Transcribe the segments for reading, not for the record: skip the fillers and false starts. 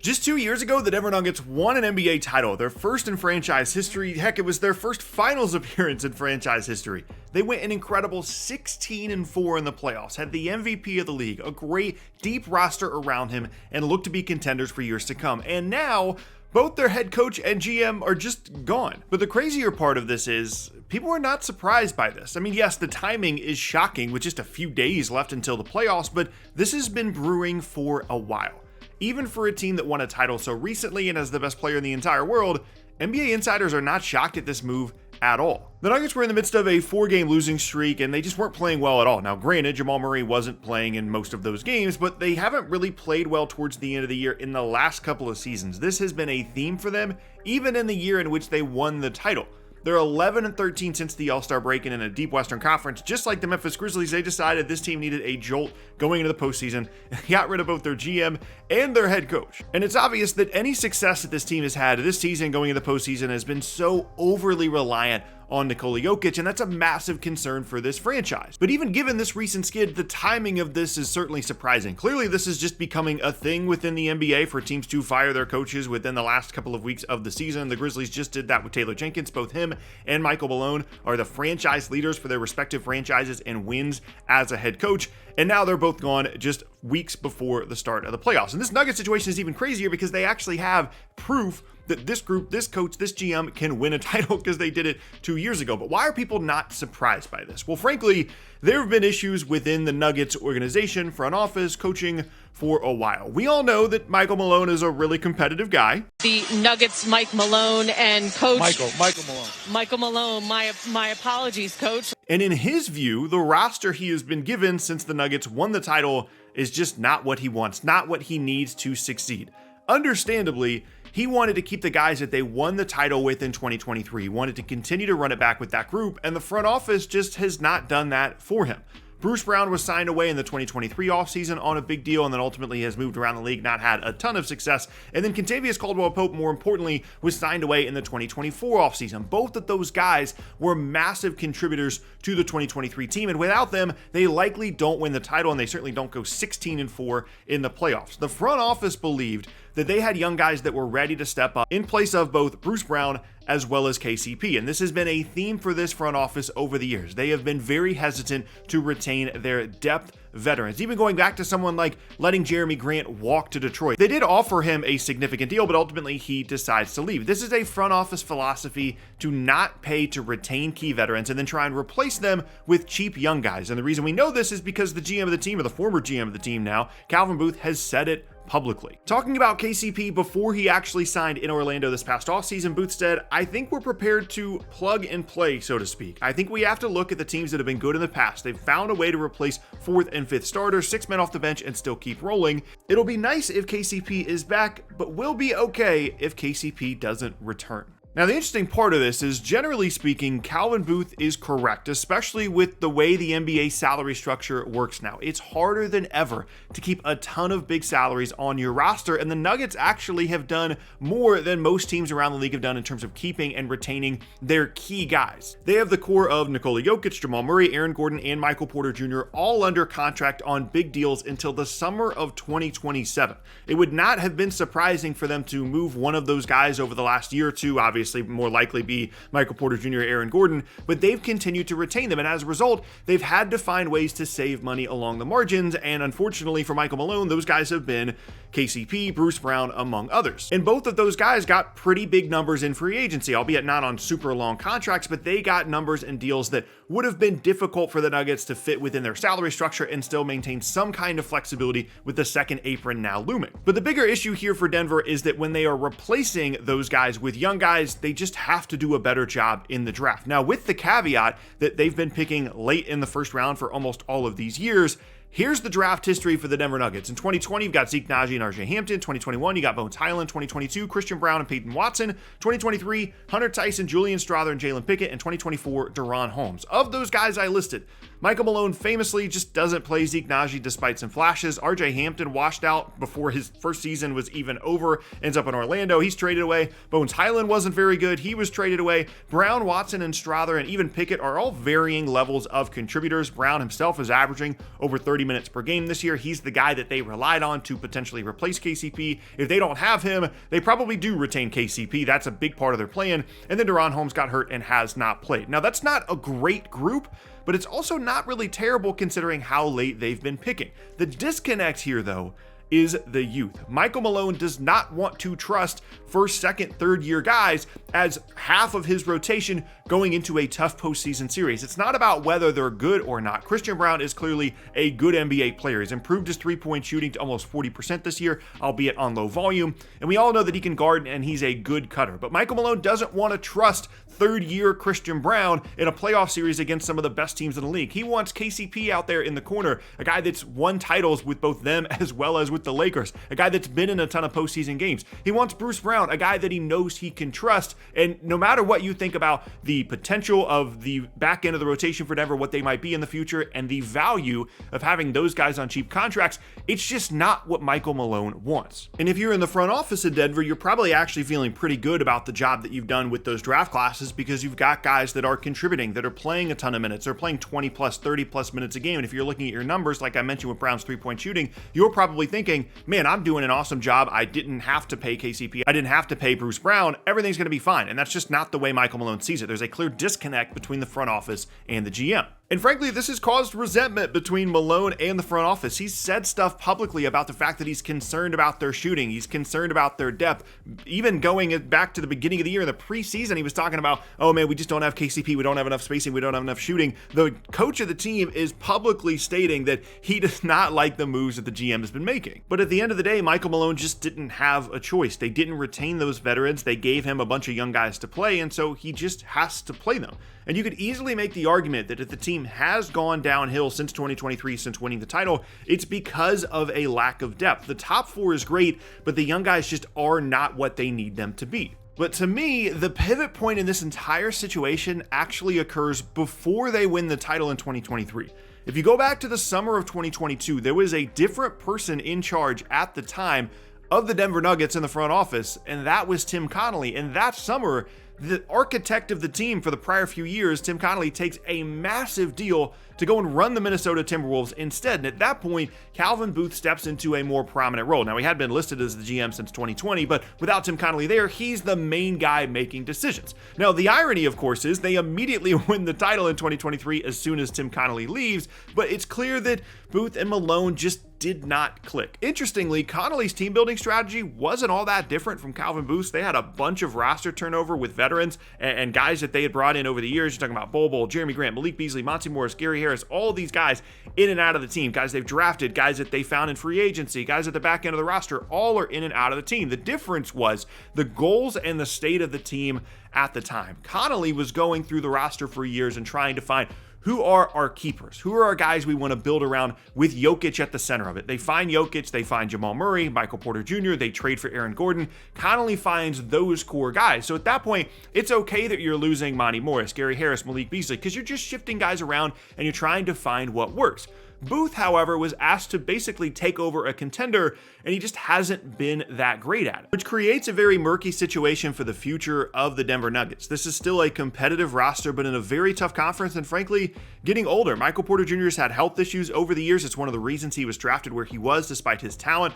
Just 2 years ago, the Denver Nuggets won an NBA title, their first in franchise history. Heck, it was their first finals appearance in franchise history. They went an incredible 16-4 in the playoffs, had the MVP of the league, a great deep roster around him, and looked to be contenders for years to come. And now, both their head coach and GM are just gone. But the crazier part of this is, people are not surprised by this. I mean, yes, the timing is shocking with just a few days left until the playoffs, but this has been brewing for a while. Even for a team that won a title so recently and has the best player in the entire world, NBA insiders are not shocked at this move at all. The Nuggets were in the midst of a 4-game losing streak and they just weren't playing well at all. Now, granted, Jamal Murray wasn't playing in most of those games, but they haven't really played well towards the end of the year in the last couple of seasons. This has been a theme for them, even in the year in which they won the title. They're 11-13 since the All-Star break, and in a deep Western Conference, just like the Memphis Grizzlies, they decided this team needed a jolt going into the postseason. They got rid of both their GM and their head coach. And it's obvious that any success that this team has had this season going into the postseason has been so overly reliant on Nikola Jokic, and that's a massive concern for this franchise. But even given this recent skid, the timing of this is certainly surprising. Clearly, this is just becoming a thing within the NBA for teams to fire their coaches within the last couple of weeks of the season. The Grizzlies just did that with Taylor Jenkins. Both him and Michael Malone are the franchise leaders for their respective franchises and wins as a head coach. And now they're both gone just weeks before the start of the playoffs. And this Nuggets situation is even crazier because they actually have proof that this group, this coach, this GM can win a title because they did it 2 years ago. But why are people not surprised by this? Well, frankly, there have been issues within the Nuggets organization, front office, coaching for a while. We all know that Michael Malone is a really competitive guy. The Nuggets, Mike Malone, and coach Michael Malone. My apologies, coach. And in his view, the roster he has been given since the Nuggets won the title is just not what he wants, not what he needs to succeed. Understandably, he wanted to keep the guys that they won the title with in 2023. He wanted to continue to run it back with that group, and the front office just has not done that for him. Bruce Brown was signed away in the 2023 offseason on a big deal and then ultimately has moved around the league, not had a ton of success. And then Kentavious Caldwell-Pope, more importantly, was signed away in the 2024 offseason. Both of those guys were massive contributors to the 2023 team, and without them, they likely don't win the title, and they certainly don't go 16-4 in the playoffs. The front office believed that they had young guys that were ready to step up in place of both Bruce Brown as well as KCP. And this has been a theme for this front office over the years. They have been very hesitant to retain their depth veterans, even going back to someone like letting Jeremy Grant walk to Detroit. They did offer him a significant deal, but ultimately he decides to leave. This is a front office philosophy to not pay to retain key veterans and then try and replace them with cheap young guys. And the reason we know this is because the GM of the team, or the former GM of the team now, Calvin Booth, has said it publicly. Talking about KCP before he actually signed in Orlando this past offseason, Booth said, "I think we're prepared to plug and play, so to speak. I think we have to look at the teams that have been good in the past. They've found a way to replace 4th and 5th starters, 6 men off the bench, and still keep rolling. It'll be nice if KCP is back, but we'll be okay if KCP doesn't return." Now, the interesting part of this is, generally speaking, Calvin Booth is correct, especially with the way the NBA salary structure works now. It's harder than ever to keep a ton of big salaries on your roster, and the Nuggets actually have done more than most teams around the league have done in terms of keeping and retaining their key guys. They have the core of Nikola Jokic, Jamal Murray, Aaron Gordon, and Michael Porter Jr. all under contract on big deals until the summer of 2027. It would not have been surprising for them to move one of those guys over the last year or two, obviously more likely be Michael Porter Jr. or Aaron Gordon, but they've continued to retain them, and as a result, they've had to find ways to save money along the margins, and unfortunately for Michael Malone, those guys have been KCP, Bruce Brown, among others. And both of those guys got pretty big numbers in free agency, albeit not on super long contracts, but they got numbers and deals that would have been difficult for the Nuggets to fit within their salary structure and still maintain some kind of flexibility with the second apron now looming. But the bigger issue here for Denver is that when they are replacing those guys with young guys, they just have to do a better job in the draft. Now, with the caveat that they've been picking late in the first round for almost all of these years, here's the draft history for the Denver Nuggets. In 2020, you've got Zeke Naji and RJ Hampton. 2021, you got Bones Highland. 2022, Christian Brown and Peyton Watson. 2023, Hunter Tyson, Julian Strother, and Jalen Pickett. And 2024, Deron Holmes. Of those guys I listed, Michael Malone famously just doesn't play Zeke Naji despite some flashes. RJ Hampton washed out before his first season was even over, ends up in Orlando. He's traded away. Bones Highland wasn't very good. He was traded away. Brown, Watson, and Strother, and even Pickett are all varying levels of contributors. Brown himself is averaging over 30 30 minutes per game this year. He's the guy that they relied on to potentially replace KCP. If they don't have him, they probably do retain KCP. That's a big part of their plan. And then De'Ron Holmes got hurt and has not played. Now, that's not a great group, but it's also not really terrible considering how late they've been picking. The disconnect here, though, is the youth. Michael Malone does not want to trust first, second, third year guys as half of his rotation going into a tough postseason series. It's not about whether they're good or not. Christian Braun is clearly a good NBA player. He's improved his three-point shooting to almost 40% this year, albeit on low volume. And we all know that he can guard and he's a good cutter. But Michael Malone doesn't want to trust third year Christian Braun in a playoff series against some of the best teams in the league. He wants KCP out there in the corner, a guy that's won titles with both them as well as with the Lakers, a guy that's been in a ton of postseason games. He wants Bruce Brown, a guy that he knows he can trust. And no matter what you think about the potential of the back end of the rotation for Denver, what they might be in the future, and the value of having those guys on cheap contracts, it's just not what Michael Malone wants. And if you're in the front office of Denver, you're probably actually feeling pretty good about the job that you've done with those draft classes because you've got guys that are contributing, that are playing a ton of minutes. They're playing 20 plus, 30 plus minutes a game. And if you're looking at your numbers, like I mentioned with Brown's three-point shooting, you're probably thinking, man, I'm doing an awesome job. I didn't have to pay KCP. I didn't have to pay Bruce Brown. Everything's going to be fine. And that's just not the way Michael Malone sees it. There's a clear disconnect between the front office and the GM. And frankly, this has caused resentment between Malone and the front office. He's said stuff publicly about the fact that he's concerned about their shooting. He's concerned about their depth. Even going back to the beginning of the year in the preseason, he was talking about, oh man, we just don't have KCP. We don't have enough spacing. We don't have enough shooting. The coach of the team is publicly stating that he does not like the moves that the GM has been making. But at the end of the day, Michael Malone just didn't have a choice. They didn't retain those veterans. They gave him a bunch of young guys to play, and so he just has to play them. And you could easily make the argument that if the team has gone downhill since 2023, since winning the title, it's because of a lack of depth. The top four is great, but the young guys just are not what they need them to be. But to me, the pivot point in this entire situation actually occurs before they win the title in 2023. If you go back to the summer of 2022, there was a different person in charge at the time of the Denver Nuggets in the front office, and that was Tim Connelly. And that summer, the architect of the team for the prior few years, Tim Connelly, takes a massive deal to go and run the Minnesota Timberwolves instead. And at that point, Calvin Booth steps into a more prominent role. Now, he had been listed as the GM since 2020, but without Tim Connelly there, he's the main guy making decisions. Now, the irony, of course, is they immediately win the title in 2023 as soon as Tim Connelly leaves, but it's clear that Booth and Malone just did not click. Interestingly, Connelly's team building strategy wasn't all that different from Calvin Booth's. They had a bunch of roster turnover with veterans and guys that they had brought in over the years. You're talking about Bol, Jeremy Grant, Malik Beasley, Monty Morris, Gary Harris, all these guys in and out of the team, guys they've drafted, guys that they found in free agency, guys at the back end of the roster, all are in and out of the team. The difference was the goals and the state of the team at the time. Connelly was going through the roster for years and trying to find who are our keepers? Who are our guys we want to build around with Jokic at the center of it? They find Jokic, they find Jamal Murray, Michael Porter Jr., they trade for Aaron Gordon. Connelly finds those core guys. So at that point, it's okay that you're losing Monty Morris, Gary Harris, Malik Beasley, because you're just shifting guys around and you're trying to find what works. Booth, however, was asked to basically take over a contender, and he just hasn't been that great at it, which creates a very murky situation for the future of the Denver Nuggets. This is still a competitive roster, but in a very tough conference, and frankly, getting older. Michael Porter Jr. has had health issues over the years. It's one of the reasons he was drafted where he was, despite his talent.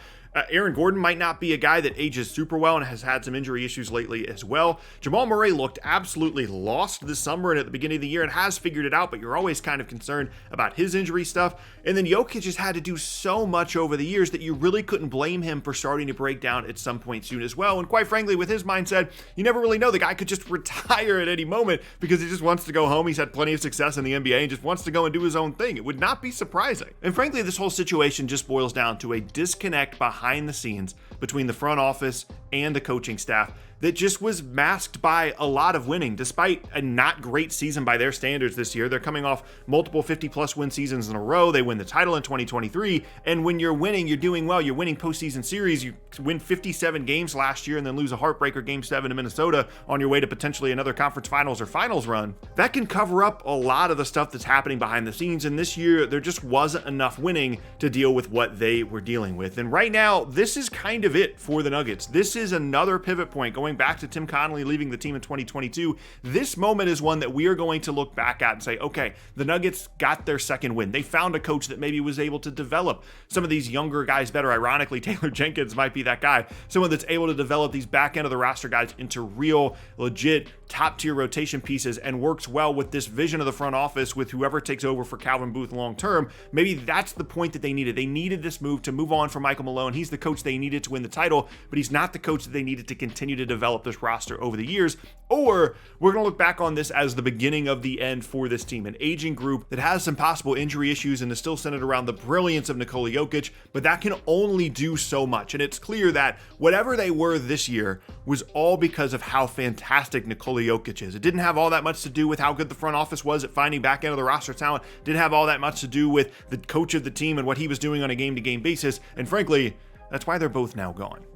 Aaron Gordon might not be a guy that ages super well and has had some injury issues lately as well. Jamal Murray looked absolutely lost this summer and at the beginning of the year and has figured it out, but you're always kind of concerned about his injury stuff. And then Jokic has had to do so much over the years that you really couldn't blame him for starting to break down at some point soon as well. And quite frankly, with his mindset, you never really know. The guy could just retire at any moment because he just wants to go home. He's had plenty of success in the NBA and just wants to go and do his own thing. It would not be surprising. And frankly, this whole situation just boils down to a disconnect behind the scenes between the front office and the coaching staff that just was masked by a lot of winning. Despite a not great season by their standards this year, they're coming off multiple 50-plus win seasons in a row. They win the title in 2023, and when you're winning, you're doing well. You're winning postseason series. You win 57 games last year and then lose a heartbreaker Game 7 in Minnesota on your way to potentially another conference finals or finals run. That can cover up a lot of the stuff that's happening behind the scenes, and this year, there just wasn't enough winning to deal with what they were dealing with. And right now, this is kind of it for the Nuggets. This is another pivot point going going back to Tim Connolly leaving the team in 2022, this moment is one that we are going to look back at and say, okay, the Nuggets got their second win. They found a coach that maybe was able to develop some of these younger guys better. Ironically, Taylor Jenkins might be that guy, someone that's able to develop these back end of the roster guys into real, legit, top tier rotation pieces and works well with this vision of the front office with whoever takes over for Calvin Booth long term. Maybe that's the point that they needed. They needed this move to move on from Michael Malone. He's the coach they needed to win the title, but he's not the coach that they needed to continue to develop this roster over the years. Or we're going to look back on this as the beginning of the end for this team, an aging group that has some possible injury issues and is still centered around the brilliance of Nikola Jokic, but that can only do so much. And it's clear that whatever they were this year was all because of how fantastic Nikola Jokic is. It didn't have all that much to do with how good the front office was at finding back end of the roster talent. It didn't have all that much to do with the coach of the team and what he was doing on a game-to-game basis. And frankly, that's why they're both now gone.